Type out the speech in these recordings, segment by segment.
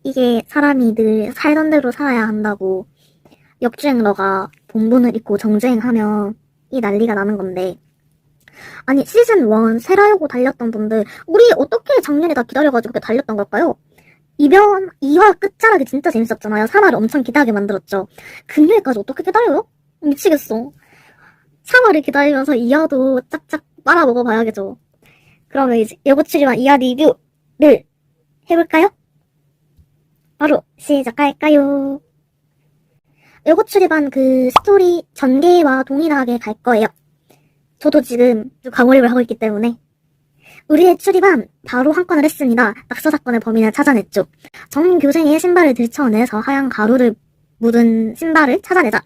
이게 사람이 늘 살던 대로 살아야 한다고 역주행러가 본분을 잊고 정주행하면 이 난리가 나는 건데, 아니 시즌 1 세라요고 달렸던 분들 우리 어떻게 작년에 다 기다려가지고 그렇게 달렸던 걸까요? 이변 2화 끝자락이 진짜 재밌었잖아요. 3화를 엄청 기다리게 만들었죠. 금요일까지 어떻게 기다려요? 미치겠어. 3화를 기다리면서 2화도 짝짝 빨아먹어봐야겠죠. 그러면 이제 여고 출입한 2화 리뷰를 해볼까요? 바로 시작할까요? 여고 출입한 그 스토리 전개와 동일하게 갈 거예요. 저도 지금 과몰입을 하고 있기 때문에. 우리의 출입한 바로 한 건을 했습니다. 낙서 사건의 범인을 찾아냈죠. 정교생의 신발을 들춰내서 하얀 가루를 묻은 신발을 찾아내자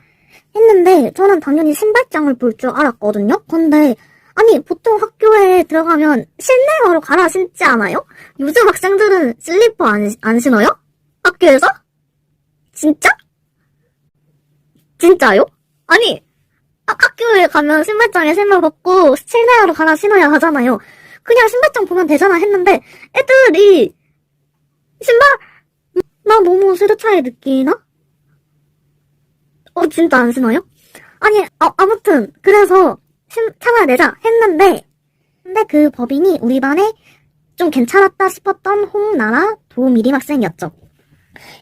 했는데, 저는 당연히 신발장을 볼 줄 알았거든요. 근데 아니 보통 학교에 들어가면 실내화로 갈아 신지 않아요? 요즘 학생들은 슬리퍼 안 신어요? 학교에서? 진짜? 진짜요? 아니 학교에 가면 신발장에 신발 벗고 실내화로 갈아 신어야 하잖아요. 그냥 신발장 보면 되잖아 했는데 애들이 신발 나 너무 세대 차이 느끼나? 진짜 안 신어요? 아니 아무튼 그래서 찾아내자 했는데, 근데 그 법인이 우리 반에 좀 괜찮았다 싶었던 홍나라 도미림 학생이었죠.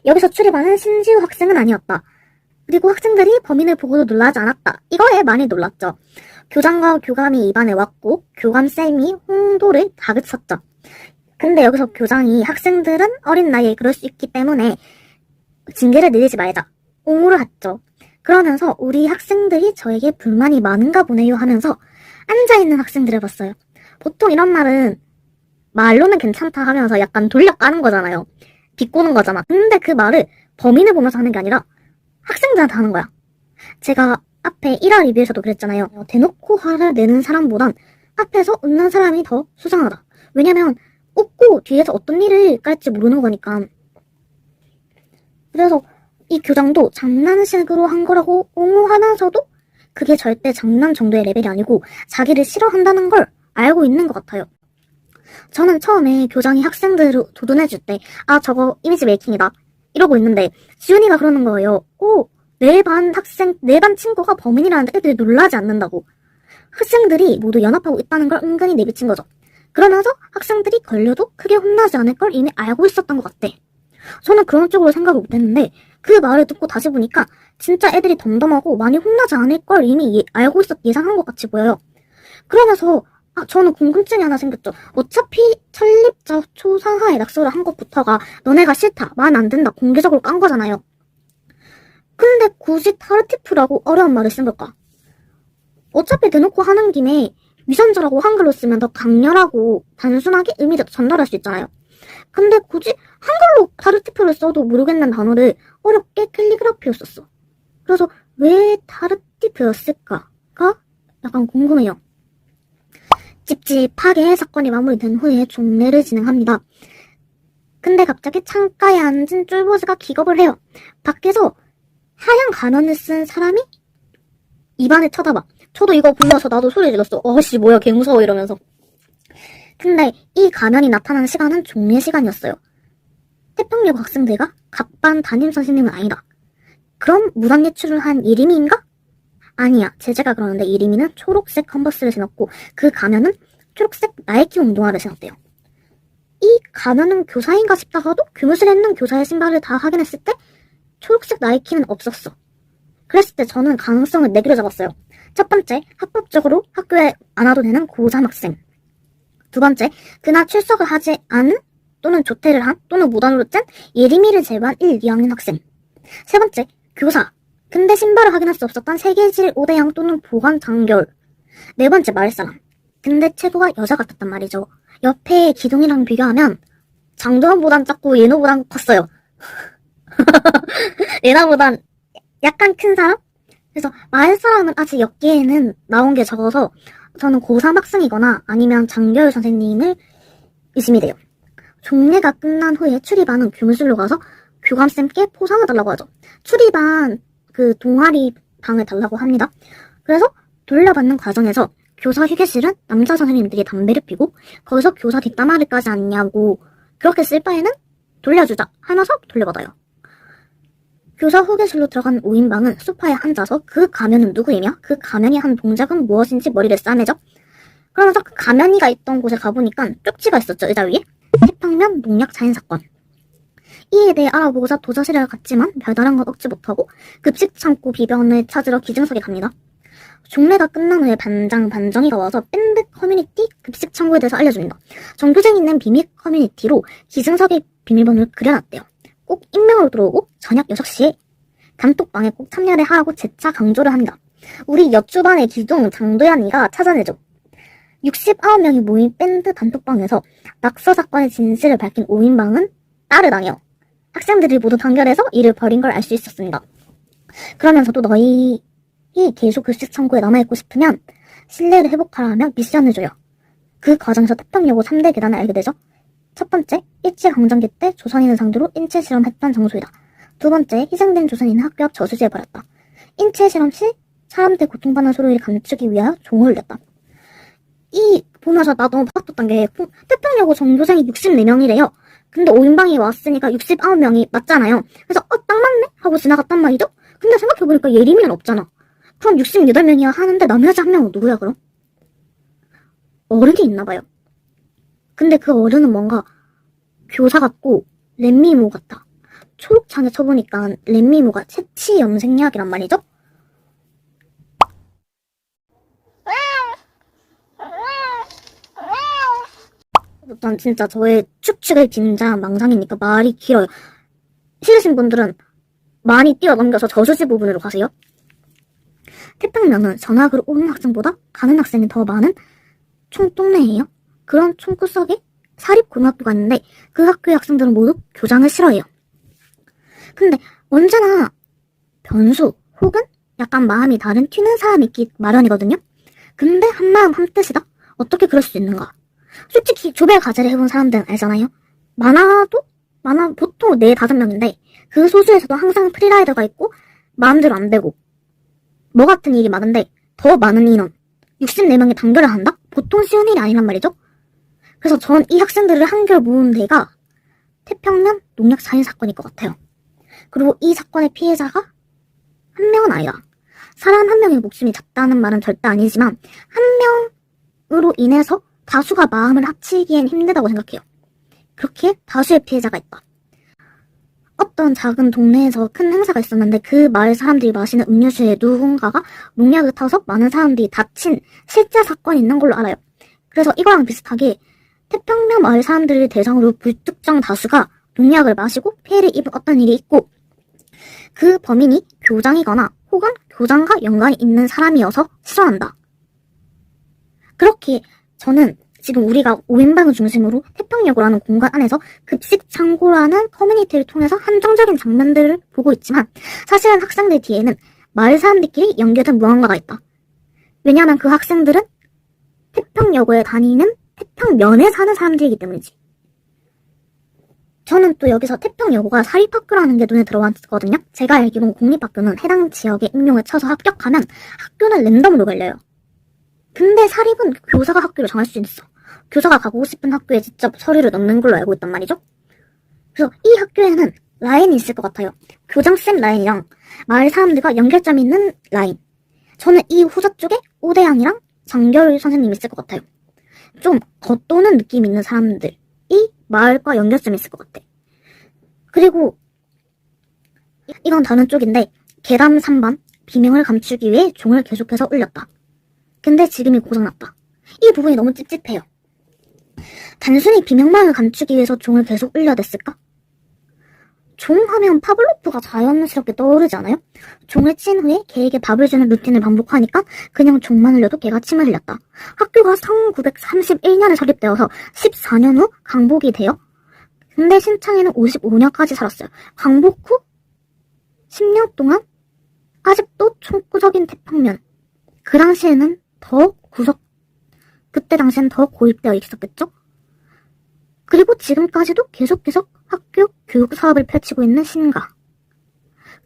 여기서 출입하는 신지우 학생은 아니었다. 그리고 학생들이 범인을 보고도 놀라지 않았다. 이거에 많이 놀랐죠. 교장과 교감이 이 반에 왔고 교감쌤이 홍도를 다그쳤죠. 근데 여기서 교장이 학생들은 어린 나이에 그럴 수 있기 때문에 징계를 내리지 말자 옹호를 했죠. 그러면서 우리 학생들이 저에게 불만이 많은가 보네요 하면서 앉아있는 학생들을 봤어요. 보통 이런 말은 말로는 괜찮다 하면서 약간 돌려 까는 거잖아요. 비꼬는 거잖아. 근데 그 말을 범인을 보면서 하는 게 아니라 학생들한테 하는 거야. 제가 앞에 1화 리뷰에서도 그랬잖아요. 대놓고 화를 내는 사람보단 앞에서 웃는 사람이 더 수상하다. 왜냐면 웃고 뒤에서 어떤 일을 깔지 모르는 거니까. 그래서 이 교장도 장난식으로 한 거라고 옹호하면서도 그게 절대 장난 정도의 레벨이 아니고 자기를 싫어한다는 걸 알고 있는 것 같아요. 저는 처음에 교장이 학생들을 도전해줄 때 저거 이미지 메이킹이다 이러고 있는데 지훈이가 그러는 거예요. 내 반 친구가 범인이라는데 애들이 놀라지 않는다고. 학생들이 모두 연합하고 있다는 걸 은근히 내비친 거죠. 그러면서 학생들이 걸려도 크게 혼나지 않을 걸 이미 알고 있었던 것 같대. 저는 그런 쪽으로 생각을 못했는데 그 말을 듣고 다시 보니까 진짜 애들이 덤덤하고 많이 혼나지 않을 걸 이미 알고 예상한 것 같이 보여요. 그러면서 저는 궁금증이 하나 생겼죠. 어차피 설립자 초상화에 낙서를 한 것부터가 너네가 싫다, 마음에 안 든다, 공개적으로 깐 거잖아요. 근데 굳이 타르티프라고 어려운 말을 쓴 걸까? 어차피 대놓고 하는 김에 위선자라고 한글로 쓰면 더 강렬하고 단순하게 의미를 전달할 수 있잖아요. 근데 굳이 한글로 타르티프를 써도 모르겠는 단어를 어렵게 캘리그라피로 썼어. 그래서 왜 타르티프였을까가 약간 궁금해요. 찝찝하게 사건이 마무리된 후에 종례를 진행합니다. 근데 갑자기 창가에 앉은 쫄보지가 기겁을 해요. 밖에서 하얀 가면을 쓴 사람이 입안을 쳐다봐. 저도 이거 보면서 나도 소리 질렀어. 씨 뭐야 개 무서워 이러면서. 근데 이 가면이 나타난 시간은 종례 시간이었어요. 태평여고 학생들과 갑반 담임선생님은 아니다. 그럼 무단 예출을 한 이리미인가? 아니야. 제재가 그러는데 이리미는 초록색 컨버스를 신었고 그 가면은 초록색 나이키 운동화를 신었대요. 이 가면은 교사인가 싶다가도 교무실에 있는 교사의 신발을 다 확인했을 때 초록색 나이키는 없었어. 그랬을 때 저는 가능성을 4개로 잡았어요. 첫 번째, 합법적으로 학교에 안 와도 되는 고3 학생. 두 번째, 그날 출석을 하지 않은 또는 조퇴를 한 또는 무단으로 짠 예림이를 제외한 1, 2학년 학생. 세 번째, 교사. 근데 신발을 확인할 수 없었던 세계질 5대양 또는 보관 장결. 네 번째, 마을사람. 근데 체구가 여자 같았단 말이죠. 옆에 기둥이랑 비교하면 장도연보단 작고 예노보단 컸어요. 예나보단 약간 큰 사람? 그래서 마을사람은 아직 엽기에는 나온 게 적어서 저는 고3 학생이거나 아니면 장결 선생님을 의심이 돼요. 종례가 끝난 후에 출입반은 교무실로 가서 교감쌤께 포상을 달라고 하죠. 출입반 그 동아리 방을 달라고 합니다. 그래서 돌려받는 과정에서 교사 휴게실은 남자 선생님들이 담배를 피고 거기서 교사 뒷담화를 까지 않냐고 그렇게 쓸 바에는 돌려주자 하면서 돌려받아요. 교사 후계실로 들어간 5인방은 소파에 앉아서 그 가면은 누구이며 그 가면이 한 동작은 무엇인지 머리를 싸매죠. 그러면서 그 가면이가 있던 곳에 가보니까 쪽지가 있었죠. 의자 위에. 태평면 농약 자인 사건. 이에 대해 알아보고자 도자실에 갔지만 별다른 건 얻지 못하고 급식 창고 비변을 찾으러 기증석에 갑니다. 종례가 끝난 후에 반정이가 와서 밴드 커뮤니티 급식 창고에 대해서 알려줍니다. 정교생이는 비밀 커뮤니티로 기증석에 비밀번호를 그려놨대요. 꼭 익명으로 들어오고 저녁 6시에 단톡방에 꼭 참여를 하라고 재차 강조를 합니다. 우리 옆주반의 기종 장도연이가 찾아내죠. 69명이 모인 밴드 단톡방에서 낙서 사건의 진실을 밝힌 5인방은 따르당해요. 학생들이 모두 단결해서 일을 벌인 걸 알 수 있었습니다. 그러면서도 너희 계속 급식 창고에 남아있고 싶으면 신뢰를 회복하라며 미션을 줘요. 그 과정에서 태평여고 3대 계단을 알게 되죠. 첫 번째, 일제강점기 때 조선인을 상대로 인체실험했던 장소이다. 두 번째, 희생된 조선인을 학교 앞 저수지에 버렸다. 인체실험 시 사람들 고통받는 소리를 감추기 위하여 종을 울렸다. 이 보면서 나 너무 파악됐던 게 태평여고 전교생이 64명이래요. 근데 5인방이 왔으니까 69명이 맞잖아요. 그래서 딱 맞네? 하고 지나갔단 말이죠? 근데 생각해보니까 예림이는 없잖아. 그럼 68명이야 하는데 남여자 한 명은 누구야 그럼? 어른이 있나봐요. 근데 그 어른은 뭔가 교사 같고 렛미모 같다. 초록창에 쳐보니까 렛미모가 채취염색약이란 말이죠? 일단 진짜 저의 축축을 빈자 망상이니까 말이 길어요. 싫으신 분들은 많이 뛰어넘겨서 저수지 부분으로 가세요. 태평면은 전학으로 오는 학생보다 가는 학생이 더 많은 총동네예요. 그런 총구석에 사립고등학교가 있는데 그 학교의 학생들은 모두 교장을 싫어해요. 근데 언제나 변수 혹은 약간 마음이 다른 튀는 사람이 있기 마련이거든요. 근데 한마음 한뜻이다? 어떻게 그럴 수 있는가? 솔직히 조별 과제를 해본 사람들은 알잖아요. 보통 4, 5명인데 그 소수에서도 항상 프리라이더가 있고 마음대로 안 되고 뭐 같은 일이 많은데 더 많은 인원 64명이 단결을 한다? 보통 쉬운 일이 아니란 말이죠. 그래서 전 이 학생들을 한결 모은 데가 태평면 농약 살인 사건일 것 같아요. 그리고 이 사건의 피해자가 한 명은 아니다. 사람 한 명의 목숨이 잤다는 말은 절대 아니지만 한 명으로 인해서 다수가 마음을 합치기엔 힘들다고 생각해요. 그렇게 다수의 피해자가 있다. 어떤 작은 동네에서 큰 행사가 있었는데 그 마을 사람들이 마시는 음료수에 누군가가 농약을 타서 많은 사람들이 다친 실제 사건이 있는 걸로 알아요. 그래서 이거랑 비슷하게 태평면 마을 사람들을 대상으로 불특정 다수가 농약을 마시고 피해를 입은 어떤 일이 있고 그 범인이 교장이거나 혹은 교장과 연관이 있는 사람이어서 싫어한다. 그렇게 저는 지금 우리가 5인방을 중심으로 태평여고라는 공간 안에서 급식 창고라는 커뮤니티를 통해서 한정적인 장면들을 보고 있지만 사실은 학생들 뒤에는 마을 사람들끼리 연결된 무언가가 있다. 왜냐하면 그 학생들은 태평여고에 다니는 태평면에 사는 사람들이기 때문이지. 저는 또 여기서 태평여고가 사립학교라는 게 눈에 들어왔거든요. 제가 알기로는 공립학교는 해당 지역에 임용을 쳐서 합격하면 학교는 랜덤으로 걸려요. 근데 사립은 교사가 학교를 정할 수 있어. 교사가 가고 싶은 학교에 직접 서류를 넣는 걸로 알고 있단 말이죠. 그래서 이 학교에는 라인이 있을 것 같아요. 교장쌤 라인이랑 마을 사람들과 연결점이 있는 라인. 저는 이 후자 쪽에 오대양이랑 장결 선생님이 있을 것 같아요. 좀 겉도는 느낌 있는 사람들이 마을과 연결점이 있을 것 같아. 그리고 이건 다른 쪽인데 계담 3반 비명을 감추기 위해 종을 계속해서 울렸다. 근데 지금이 고장났다. 이 부분이 너무 찝찝해요. 단순히 비명만을 감추기 위해서 종을 계속 울려댔을까? 종 하면 파블로프가 자연스럽게 떠오르지 않아요? 종을 친 후에 개에게 밥을 주는 루틴을 반복하니까 그냥 종만 흘려도 개가 침을 흘렸다. 학교가 1931년에 설립되어서 14년 후 강복이 되어 근데 신창에는 55년까지 살았어요. 강복 후 10년 동안 아직도 총구석인 태평면. 그 당시에는 그때 당시엔 더 고입되어 있었겠죠? 그리고 지금까지도 계속 학교 교육 사업을 펼치고 있는 신가.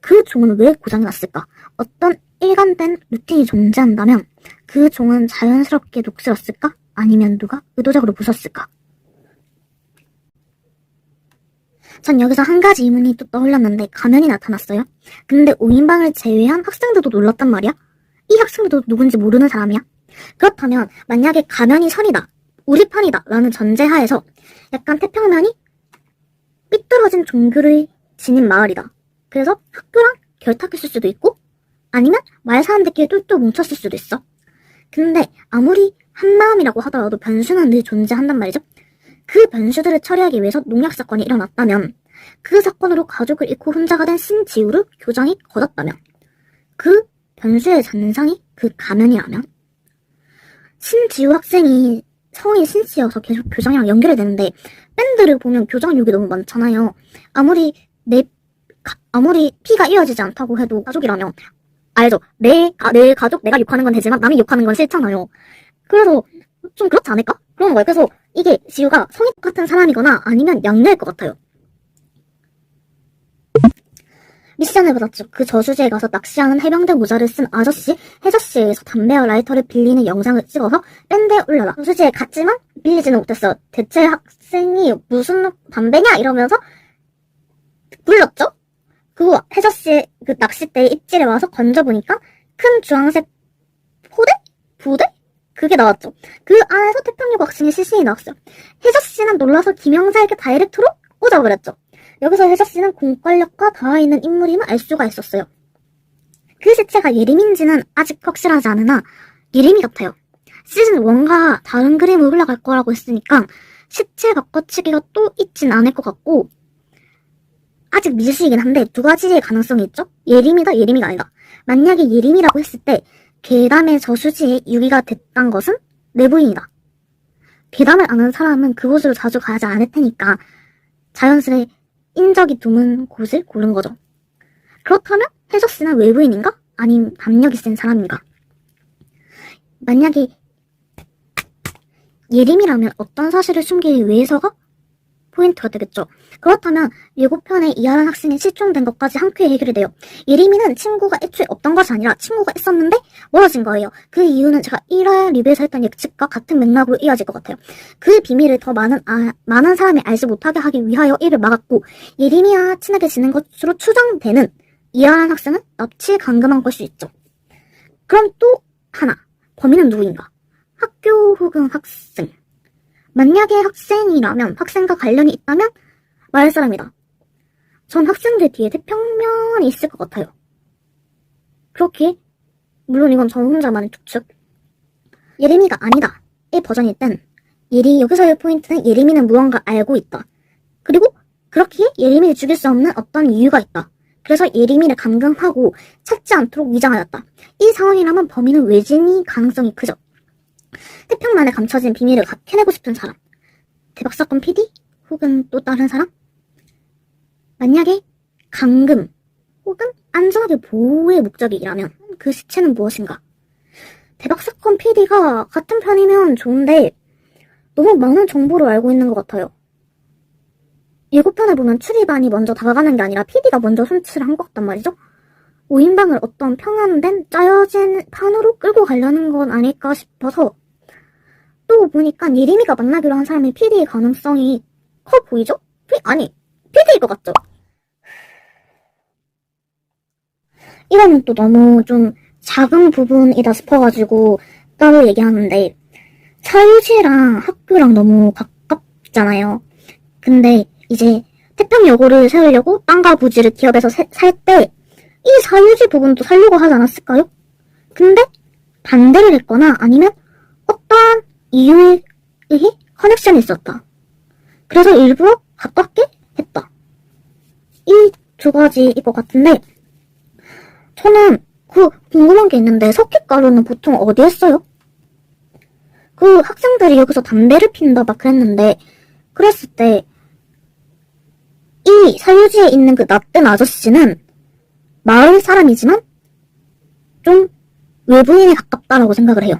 그 종은 왜 고장이 났을까? 어떤 일관된 루틴이 존재한다면 그 종은 자연스럽게 녹슬었을까? 아니면 누가 의도적으로 부쉈을까? 전 여기서 한 가지 의문이 또 떠올랐는데 가면이 나타났어요. 근데 5인방을 제외한 학생들도 놀랐단 말이야? 이 학생들도 누군지 모르는 사람이야? 그렇다면 만약에 가면이 선이다, 우리 편이다 라는 전제하에서 약간 태평면이 삐뚤어진 종교를 지닌 마을이다. 그래서 학교랑 결탁했을 수도 있고 아니면 마을 사람들끼리 똘똘 뭉쳤을 수도 있어. 근데 아무리 한마음이라고 하더라도 변수는 늘 존재한단 말이죠. 그 변수들을 처리하기 위해서 농약 사건이 일어났다면, 그 사건으로 가족을 잃고 혼자가 된 신지우를 교장이 거뒀다면, 그 변수의 잔상이 그 가면이라면, 신지우 학생이 성이 신씨여서 계속 교장이랑 연결이 되는데, 밴드를 보면 교장 욕이 너무 많잖아요. 아무리 피가 이어지지 않다고 해도 가족이라면, 알죠? 내 가족 내가 욕하는 건 되지만 남이 욕하는 건 싫잖아요. 그래서 좀 그렇지 않을까? 그런 거예요. 그래서 이게 지우가 성이 똑같은 사람이거나 아니면 양녀일 것 같아요. 미션을 받았죠. 그 저수지에 가서 낚시하는 해병대 모자를 쓴 아저씨, 해저씨에 의해서 담배와 라이터를 빌리는 영상을 찍어서 밴드에 올려라. 저수지에 갔지만 빌리지는 못했어요. 대체 학생이 무슨 담배냐? 이러면서 불렀죠? 그 해저씨 그 낚싯대에 입질에 와서 건져보니까 큰 주황색 부대? 그게 나왔죠. 그 안에서 태평여고 학생의 시신이 나왔어요. 혜저씨는 놀라서 김영사에게 다이렉트로 오자고 그랬죠. 여기서 혜저씨는 공권력과 닿아있는 인물임을 알 수가 있었어요. 그 시체가 예림인지는 아직 확실하지 않으나 예림이 같아요. 시즌 1과 다른 그림으로 흘러갈 거라고 했으니까 시체 바꿔치기가 또 있진 않을 것 같고 아직 미지수이긴 한데 두 가지의 가능성이 있죠. 예림이다, 예림이가 아니다. 만약에 예림이라고 했을 때 괴담의 저수지에 유기가 됐단 것은 내부인이다. 괴담을 아는 사람은 그곳으로 자주 가지 않을 테니까 자연스레 인적이 드문 곳을 고른 거죠. 그렇다면 해저씨는 외부인인가? 아님 담력이 센 사람인가? 만약에 예림이라면 어떤 사실을 숨기기 위해서가 포인트가 되겠죠. 그렇다면 예고편에 이하란 학생이 실종된 것까지 한 큐에 해결이 돼요. 예림이는 친구가 애초에 없던 것이 아니라 친구가 있었는데 멀어진 거예요. 그 이유는 제가 1화 리뷰에서 했던 예측과 같은 맥락으로 이어질 것 같아요. 그 비밀을 더 많은 사람이 알지 못하게 하기 위하여 이를 막았고 예림이와 친하게 지낸 것으로 추정되는 이하란 학생은 납치에 감금한 걸 수 있죠. 그럼 또 하나, 범인은 누구인가? 학교 혹은 학생. 만약에 학생이라면, 학생과 관련이 있다면 마을 사람이다. 전 학생들 뒤에 태평면이 있을 것 같아요. 그렇게 물론 이건 저 혼자만의 추측. 예림이가 아니다 의 버전일 땐 여기서의 포인트는 예림이는 무언가 알고 있다. 그리고 그렇기에 예림이를 죽일 수 없는 어떤 이유가 있다. 그래서 예림이를 감금하고 찾지 않도록 위장하였다. 이 상황이라면 범인은 외진이 가능성이 크죠. 태평만에 감춰진 비밀을 캐내고 싶은 사람, 대박사건 PD? 혹은 또 다른 사람? 만약에 감금 혹은 안전하게 보호의 목적이라면 그 시체는 무엇인가? 대박사건 PD가 같은 편이면 좋은데 너무 많은 정보를 알고 있는 것 같아요. 예고편을 보면 출입반이 먼저 다가가는 게 아니라 PD가 먼저 손치를 한 것 같단 말이죠. 5인방을 어떤 평안된 짜여진 판으로 끌고 가려는 건 아닐까 싶어서 또 보니까 예림이가 만나기로 한 사람이 PD의 가능성이 커 보이죠? PD일 것 같죠? 이거는 또 너무 좀 작은 부분이다 싶어가지고 따로 얘기하는데 사유지랑 학교랑 너무 가깝잖아요. 근데 이제 태평여고를 세우려고 땅과 부지를 기업에서 살 때 이 사유지 부분도 살려고 하지 않았을까요? 근데 반대를 했거나 아니면 어떠한 이유에 의해 커넥션이 있었다. 그래서 일부러 가깝게 했다. 이 두 가지일 것 같은데 저는 궁금한 게 있는데 석회가루는 보통 어디에 써요? 그 학생들이 여기서 담배를 피운다 막 그랬는데 그랬을 때 이 사유지에 있는 그 낯든 아저씨는 마을 사람이지만 좀 외부인에 가깝다라고 생각을 해요.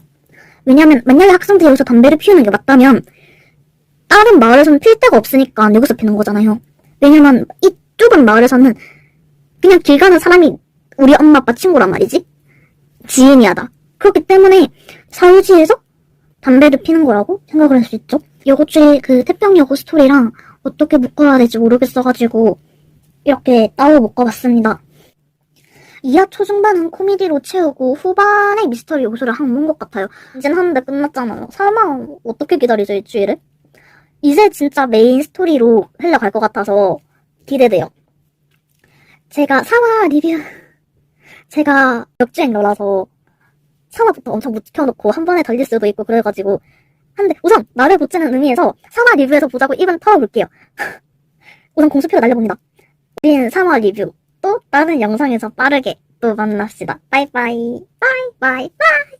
왜냐면 만약에 학생들이 여기서 담배를 피우는 게 맞다면 다른 마을에서는 필 데가 없으니까 여기서 피는 거잖아요. 왜냐면 이 좁은 마을에서는 그냥 길 가는 사람이 우리 엄마 아빠 친구란 말이지. 지인이야다. 그렇기 때문에 사유지에서 담배를 피는 거라고 생각을 할 수 있죠. 여고추의 그 태평여고 스토리랑 어떻게 묶어야 될지 모르겠어가지고 이렇게 따로 묶어봤습니다. 2화 초중반은 코미디로 채우고 후반에 미스터리 요소를 한번 것 같아요. 이젠 하는데 끝났잖아요. 설마 어떻게 기다리죠, 일주일을? 이제 진짜 메인 스토리로 흘러갈 것 같아서 기대돼요. 제가 4화 리뷰 제가 역주행러라서 4화부터 엄청 묵혀놓고 한 번에 덜릴 수도 있고 그래가지고 한데 우선 나를 붙이는 의미에서 4화 리뷰에서 보자고 입은 털어볼게요. 우선 공수표로 날려봅니다. 우린 3화 리뷰 또 다른 영상에서 빠르게 또 만납시다. 바이바이. 바이바이. 바이.